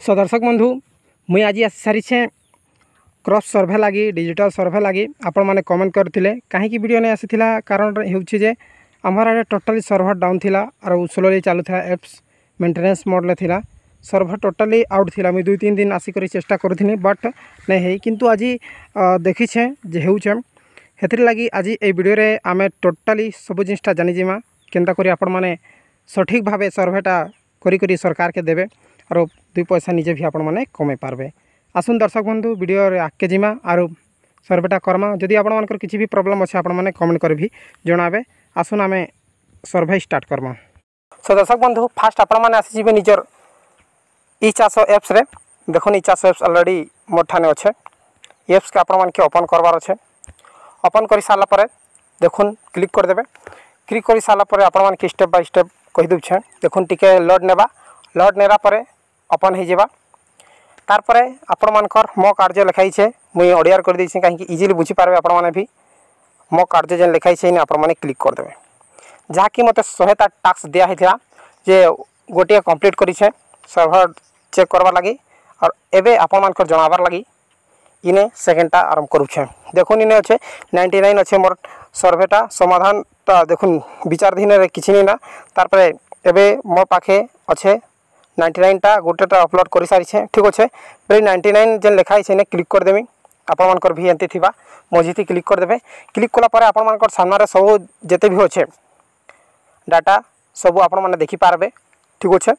सो दर्शक बंधु मुई आज आसी सारी क्रॉस सर्वे लगी डिजिटल सर्वे लगी आपण मैंने कमेंट करते कहीं वीडियो नहीं आसीला कारण होचे आमर आड़े टोटाली सर्भर डाउन थिला और स्लोली चलुला एप्स मेंटेनेंस मोड ले थिला सर्भर टोटाली आउट थिला मुई 2-3 दिन आसिक चेष्टा करूँ बट नहीं है किंतु आज देखीछे जे होचे हेतिर लगी आज ये वीडियो रे आमे टोटाली सब जिनिसटा जानिजिमा केनता करी आपण माने सठिक भावे सर्वेटा करी सरकार के देबे और 2 पैसा निजे भी आपण माने कमे पारबे। आसुन दर्शक बंधु वीडियो रे आके जिमा और सर्वेटा करमा जदि आपण मानकर किछि भी प्रॉब्लम अछि आपण माने कमेंट कर भी जणाबे। आसुन आमे सर्वे स्टार्ट करमा। सो दर्शक बंधु फास्ट आपण माने आसी जिबे निजर ई चाष एप्स रे देखोन ई चाष एप्स ऑलरेडी मोर ठाने अच्छे एप्स के आपण मान के ओपन करबार अच्छे ओपन कर सारा पर देखुन क्लिक कर देबे क्लिक कर सारा पर आपण मान के स्टेप बाय स्टेप कहि दउछे देखुन टिके लोड नेला पर ओपन हो जावा तार पर आपण मानकर मो कार्य लिखाई छे मुई ओडियार कर दै छी काहे इजीली बुझी पारबे आपण माने भी मो कार्य जेन लिखाई छे आपण माने क्लिक कर देबे जहा कि मते 100टा टास्क दिया हिथिला जे गोटे कंप्लीट करी छे सर्वर चेक करबा लगी और एबे आपण मानकर जणाबार लगी इने सेकेंडटा आरंभ करूछे देखुन इने अच्छे 99 अच्छे मोर सर्वेटा समाधान ता देखुन विचार दिन रे किछि ना तार पर एबे मो पाखे अच्छे 99टा गोटेटा अपलोड कर सारी ठीक अच्छे बे 99 जेन लिखाई छे ने क्लिक कर देमी आपण मानकर भी एंती थिबा मजीती क्लिक कर देबे क्लिक कला पर आपण मानकर सामने रे सब जेते भी अच्छे डाटा सब आपण माने देखि पारबे ठीक अच्छे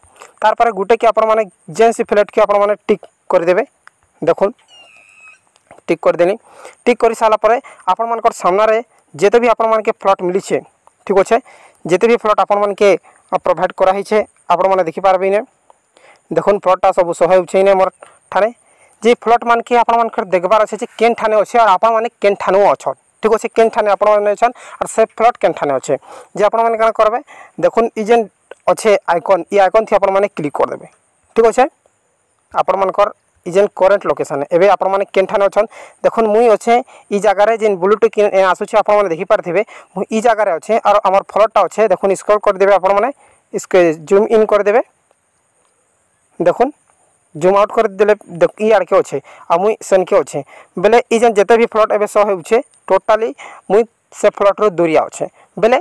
तार पर गुटे के आपण माने जेन से फ्लैट के आपण माने टिक कर देबे देखुन टिक कर देनी टिक कर सारा पर आपण मानकर सामने रे जेते भी आपण मान के फ्लॉट मिली छे ठीक अच्छे जेते भी फ्लॉट आपण मान के प्रोवाइड करा ही छे आपण माने देखि पारबे ने देखुन फ्लॉटटा सब सहे उछे ने मोर ठाने जे फ्लॉट मान के आपण मानकर देखबार अछि जे केन ठाने अछि और आपण माने केन ठानो अछ ठीक अच्छे केन ठाने आपण माने अछन और से फ्लॉट केन ठाने अछि जे आपण माने काना करबे देखुन ई जेन अच्छे आइकन ई आइकन थी आपण माने क्लिक कर देबे ठीक अच्छे आपण मानकर ई जेन करंट लोकेशन एबे आपण माने केन ठाने अछन देखुन मुई अच्छे ई जगह रे जेन ब्लूटूथ आसुछे आपण माने देखि पारथिबे मुई ई जगह रे अच्छे और हमर फ्लॉटटा अच्छे देखुन स्क्रॉल कर देबे आपण माने इसके जूम इन कर देबे देखुन जूम आउट कर देले ई आड़ के अच्छे आ मुई सेन के अच्छे बेले ई जेन जेते भी फ्लॉट एबे सो होउछे टोटली मुई से फ्लॉट रो दूरिया अच्छे बेले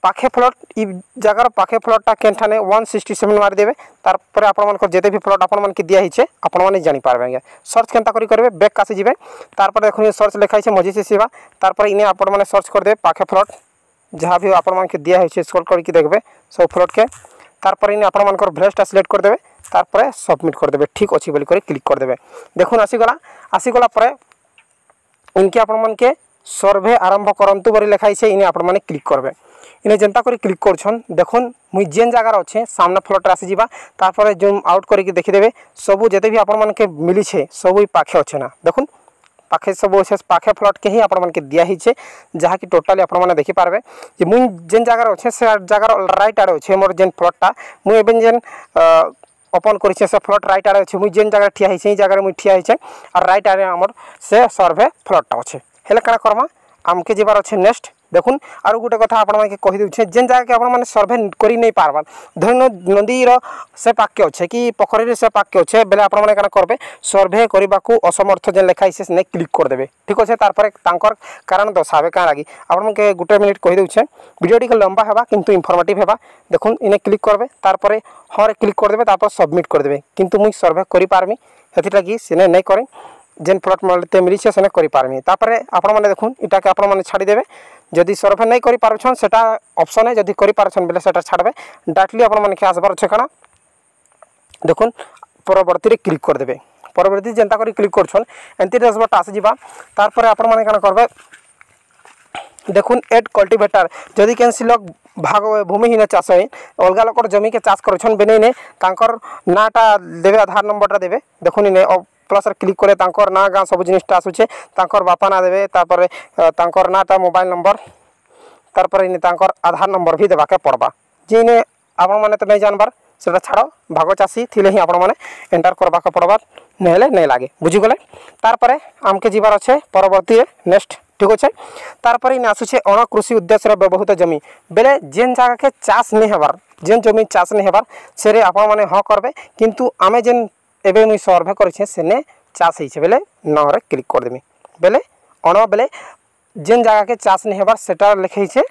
पाखे फ्लॉट ई जगह पाखे फ्लॉटटा केनठाने 167 मार देबे तार पर आपण मन को जेते भी फ्लॉट आपण मन के दिया हिचे आपण माने जानि पारबे सर्च केनता करी करबे बैक कासे जिबे तार पर देखुन सर्च लिखाई छे मजी से सेवा तार पर इने आपण माने सर्च कर देबे पाखे फ्लॉट जहाँ भी आपण मन के दिया हिचे स्क्रॉल करके देखबे सब फ्लॉट के तार पर इने आपण मन को भ्रेस्टा सिलेक्ट कर देबे तार पर सबमिट कर देबे ठीक अछि बोली करे क्लिक कर देबे देखुन आसी गला पर इनके आपण मन के सर्वे आरंभ करंतु बरी लिखाई छे इने आपण माने क्लिक करबे इने जनता करी क्लिक करछन देखुन मुई जेन जगह अच्छे सामने फ्लॉट आसी जीवा तार जूम आउट करके देखि देबे सब जेते भी आपण मन के मिली छे सब पाखे अच्छे ना देखुन पाखे सब अच्छे पाखे फ्लॉट के ही आपण मन के दिया ही छे जहाँ कि टोटली आपण माने देखि पारबे जे मुई जेन जगह अच्छे से जगह राइट आड़े अच्छे मोर जेन फ्लॉटटा मुई एबेन जेन ओपन करिछे से फ्लॉट राइट आड़े अच्छे मुई जेन जगह ठिया हिछे जगह मुई ठिया हिछे और राइट आड़े हमर से सर्वे फ्लॉटटा अच्छे हेले काना करमा आमके जेबार अच्छे नेक्स्ट देखुन और गोटे कथा आपण माने कहि दउछे जेन जगह के आपण माने सर्वे करि नै पारबान धरन नदी रो से पाक्के अच्छे कि पोखरी रे से पाक्के अच्छे बेले आपण माने काना करबे सर्वे करिबा को असमर्थ जेन लिखाई से ने क्लिक कर देबे ठीक अच्छे तार पर तांकर कारण दर्शाबे का लागी आपण माने गोटे मिनिट कहि दउछे वीडियो टिक लंबा हेबा किंतु इन्फॉर्मेटिव हेबा देखुन इने क्लिक करबे तार पर हर क्लिक कर देबे तार पर सबमिट कर देबे किंतु मुई सर्वे करि पारमी हेति लागी सिने नै करै जेन फ्लॉट मलते मिली छे सेने करि पारमी तापर आपण माने देखुन इटा के आपण माने छाडी देबे जदि सर्वे नहीं करि पारछन सेटा ऑप्शन है जदि करि पारछन बेले सेटा छाडबे डायरेक्टली आपण माने के आसबार छै कना देखुन परवर्ती रे क्लिक कर देबे परवर्ती जेंता करी क्लिक करछन एंती डैशबोर्ड आसे जिबा तार पर आपण माने कना करबे देखुन एड कल्टीवेटर जदि केनसी लोग भाग भूमिहीन चाष है अलग लोकर जमी के चाष करछन बेने ने तांकर नाटा देबे आधार नंबरटा देबे देखुन ने प्लस क्लिक करे तांकर ना गाँ सब जिनिसटा आसुचे तांकर बापा ना देबे तापर तांकर नाटा मोबाइल नंबर तार पर इने तांकर आधार नंबर भी देबाके पड़बा जिने आपण माने तो नहीं जानबार सेटा छाड़ो भाग चाषी थिले ही आपण माने एंटर करबाके पड़बा नहेले नहीं लागे बुझी गले तार पर आमके जीवार अच्छे परवर्ती नेक्स्ट ठीक अच्छे तार पर इन आसुचे अण कृषि उद्देश्य व्यवहृत जमी बेले जेन जगह के चाष नहीं हेबार जेन जमी चाष नहीं हेबार से आपण माने हाँ करबे किंतु आमे जेन एबे मुई सर्वे करछे सेने चाष होइछे बेले न रे क्लिक कर देमी बेले अण बेले जेन जगह के चाष नहीं हेबार सेटा लिखाइछे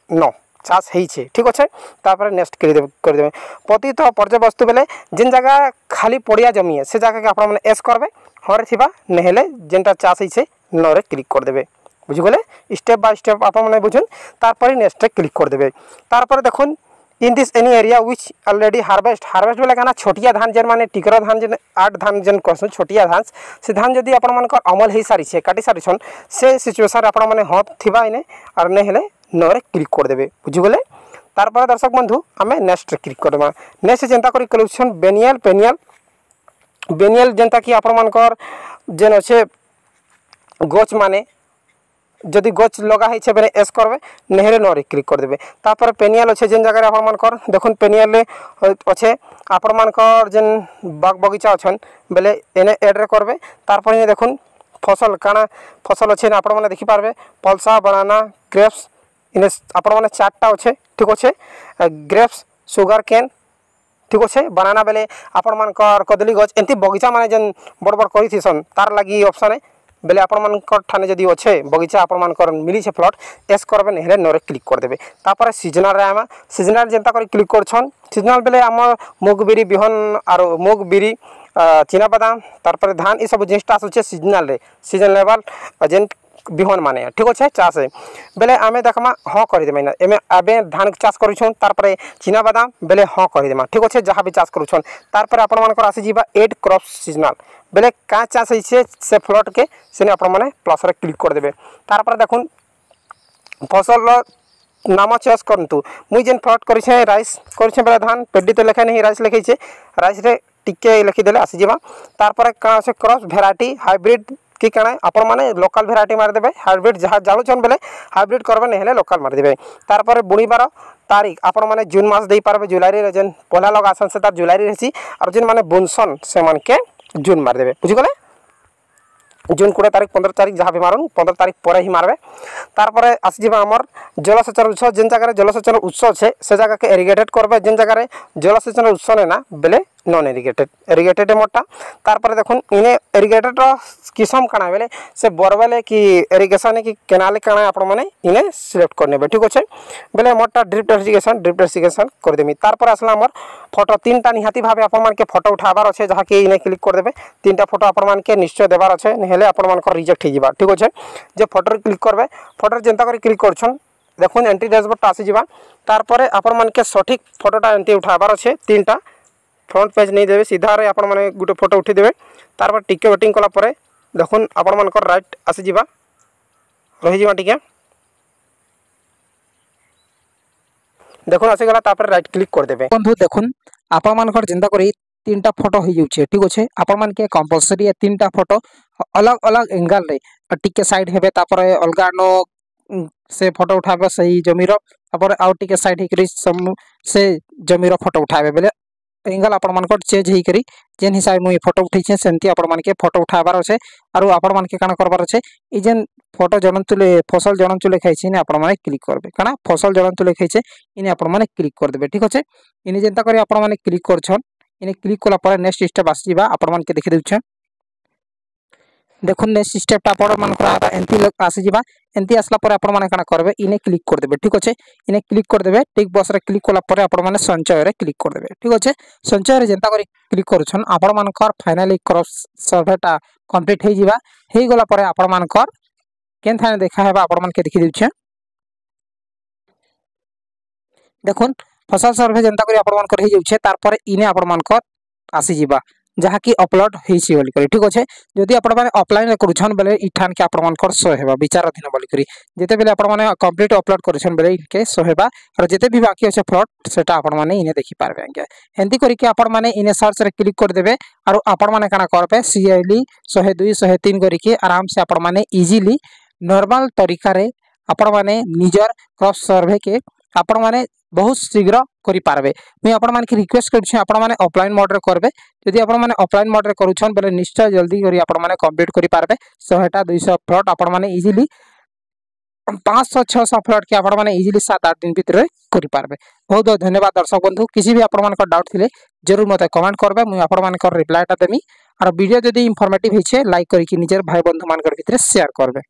न चाष होइछे ठीक अच्छे तापर नेक्स्ट कर देबे पतित पर्यवस्तु बेले जेन जगह खाली पड़िया जमी है से जगह के आपण माने एस करबे हरे थिबा नेहेले जेनटा चाष होइछे न रे क्लिक कर देबे बुझिगले स्टेप बाय स्टेप आपण माने बुझुन तापर नेक्स्ट क्लिक कर देबे तापर देखुन in this any area which already harvest बेले काना छोटिया धान जेन माने टिकर धान जेन 8 धान जेन कसु छोटिया धान से धान जदी आपण मानकर अमल हे सारी छे काटी सारी छन से सिचुएशन आपण माने हत थिबा इने और ने हेले नरे क्लिक कर देबे बुझिगले तारपर दर्शक बंधु हमें नेक्स्ट क्लिक करबा नेक्स्ट चिंता करी कलेक्शन बेनियल जेंता कि आपण मानकर जेन अच्छे गच माने जदि गच लगा है बेले एस करबे नेहरे नरे क्लिक कर देबे तापर पेनियल अच्छे जेन जगह आपण मानकर देखुन पेनियल अच्छे आपण मानकर जेन बाग बगीचा अछन बेले एने ऐड रे करबे तारपर ये देखुन फसल काना फसल अच्छे आपण माने देखि पारबे पल्सा बनाना ग्रेप्स इने आपण माने चारटा अच्छे ठीक अच्छे ग्रेप्स सुगर केन ठीक अच्छे बनाना बेले आपण मानकर कदली गच एंती बगीचा माने जेन बड़ बड़ करी थिसन तार लागि ऑप्शन है बेले आपण मानकर ठाने जदी अच्छे बगीचा आपण मानकर मिली छे प्लॉट एस करबे नेहरे नरे क्लिक कर देबे तापर सीजनल रे आमा सीजनल जेंता करी क्लिक करछन सीजनल बेले हमर मुगबिरी बिहन आरो मुगबिरी चीना बादाम तापर धान ई सब जिनिसटा आछे सीजनल रे सीजन लेवल जेन बिहन माने ठीक अच्छे चाष है बेले आमे देखमा हाँ कर देमा एमे आबे धान चाष करूछन तारपरे चीना बादाम बेले हाँ कर देमा ठीक अच्छे जहाँ भी चाष करूछन तारपरे आपण मानकर आसी जीवा एड क्रॉप सीजनल बेले का चाष है से फ्लॉट के सेने आपण माने प्लस रे क्लिक कर देबे तारपरे देखुन फसल नाम चॉइस करंतु मुई जेन फ्लॉट करिछे राइस करिछे बेले धान पेडी तो लेखा नहीं राइस लिखैछे राइस रे टिके लिखि देले आसी जीवा तारपरे का से क्रॉस वेराइटी हाइब्रिड कि कहना आपण माने लोकल वेराइटी मार देबे हाइब्रिड जहाँ जालुचन बेले हाइब्रिड करबे नेहले लोकल मार देबे तारपर बुणीबार तारीख आपण माने जून मास देई पारबे जुलाई रे जेन पहला लगासन से तार जुलाई रे रहसी और जेन माने बुनसन से मान के जून मार देबे बुझि गले जून 20 तारीख 15 तारीख जहाँ भी मारुन 15 तारीख पर ही मारबे तारपर आसी जीवा हमर जलसेचन उत्स जेन जगह जलसेचन उत्स छे से जगह के इरिगेटेड करबे जेन जगह जलसेचन उत्स ने ना बेले नॉन इरिगेटेड मोटा तारपर देखुन इने इरिगेटेड किसम काना बेले से बोरवेल की इरिगेशन की केनाल काना आपण माने इने सिलेक्ट करनेबे ठीक अच्छे बेले मोटा ड्रिप इरिगेशन कर देमी तारपर आसला हमर फोटो तीनटा निहाती भाबे आपण मान के फोटो उठाबार अच्छे जहाँ कि इने क्लिक कर देबे तीनटा फोटो आपण मान के निश्चय देबार अच्छे नेहेले आपण मान को रिजेक्ट हो जिबा ठीक अच्छे जे फोटो क्लिक करबे फोटो जेंता कर क्लिक करछन देखुन एंट्री डैशबोर्ड आसी जिबा तारपर आपण मान के सठिक फोटोटा एंट्री उठाबार अच्छे तीनटा फ्रंट पेज नहीं देवे सीधा रे आपण माने गुटे फोटो उठी देवे तारपर टिके वेटिंग कला परे देखुन आपण मानकर राइट आसी जिबा रही जिबा टिके देखुन आसी गला तापर राइट क्लिक कर देबे बंधु देखुन आपण मानकर जिंदा करी तीनटा फोटो हो जाउछे ठीक अच्छे आपण मान के कंपलसरी तीनटा फोटो अलग अलग एंगल रे टिके साइड हेबे तापर अलगा नो से फोटो उठाबे सही जमीर तापर आउ टिके साइड हिकरी से जमीर फोटो उठाबे बेले एंगल आपण मानकर चेंज ही करी जेन हिसाब मुई फोटो उठैछे सेंती आपण मान के फोटो उठाबार अछि आरो आपण मान के काना करबार अछि ई जेन फोटो जनंतुले फसल जनंतुले खाइछि ने आपण माने क्लिक करबे काना फसल जनंतुले खाइछे इने आपण माने क्लिक कर देबे ठीक अछि इने जेंता करी आपण माने क्लिक करछन इने क्लिक कोला पर नेक्स्ट स्टेप आसीबा आपण मान के देखि देउछ देखुन नेक्स्ट स्टेप आपण मान करा एंती आसी जिबा एंती आसला पर आपण माने काना करबे इने क्लिक कर देबे ठीक अछि इने क्लिक कर देबे टिक बॉक्स रे क्लिक कोला पर आपण माने संचय रे क्लिक कर देबे ठीक अछि संचय रे जेंता करी क्लिक करछन आपण मानकर फाइनली क्रॉस सर्वेटा कंप्लीट हे जिबा हे गला पर आपण मानकर केन थाने देखा हेबा आपण मान के देखि देउछ देखुन फसल सर्वे जेंता करी आपण मानकर हे जाउछे तार पर इने आपण मानकर आसी जिबा जहाँ की अपलोड होइछि बोली करी ठीक अच्छे जदि आपण माने ऑफलाइन रे करूछन बेले इठान के आपण मानकर सो हेबा विचाराधीन बोली करी जेते बेले आपण माने कंप्लीट अपलोड करूछन बेले इनके सो हेबा और जेते भी बाकी अछि प्लॉट सेटा आपण माने इने देखि पारबे आगे एंती करी के आपण माने इने सर्च रे क्लिक कर देबे और आपण माने काना करबे सीआईली 102 103 करी के आराम से आपण माने इजीली नॉर्मल तरीका रे आपण माने निजर क्रॉस सर्वे के आपण माने बहुत शीघ्र करि पारबे मैं आपण मान के रिक्वेस्ट करछि आपण माने ऑफलाइन मोड रे करबे यदि आपण माने ऑफलाइन मोड रे करूछन बेले निश्चय जल्दी करी आपण माने कंप्लीट करि पारबे 100टा 200 प्लॉट आपण माने इजीली 500-600 फ्लड के आपण माने इजीली 7-8 दिन भितर करि पारबे। बहुत बहुत धन्यवाद दर्शक बंधु। किसी भी आपण मानकर डाउट थिले जरूर मते कमेंट करबे, मुई आपण मानकर रिप्लाईटा देमी। और वीडियो जदि इंफॉर्मेटिव हिचे लाइक करिकि निजर भाई बंधु मानकर भितर शेयर करबे।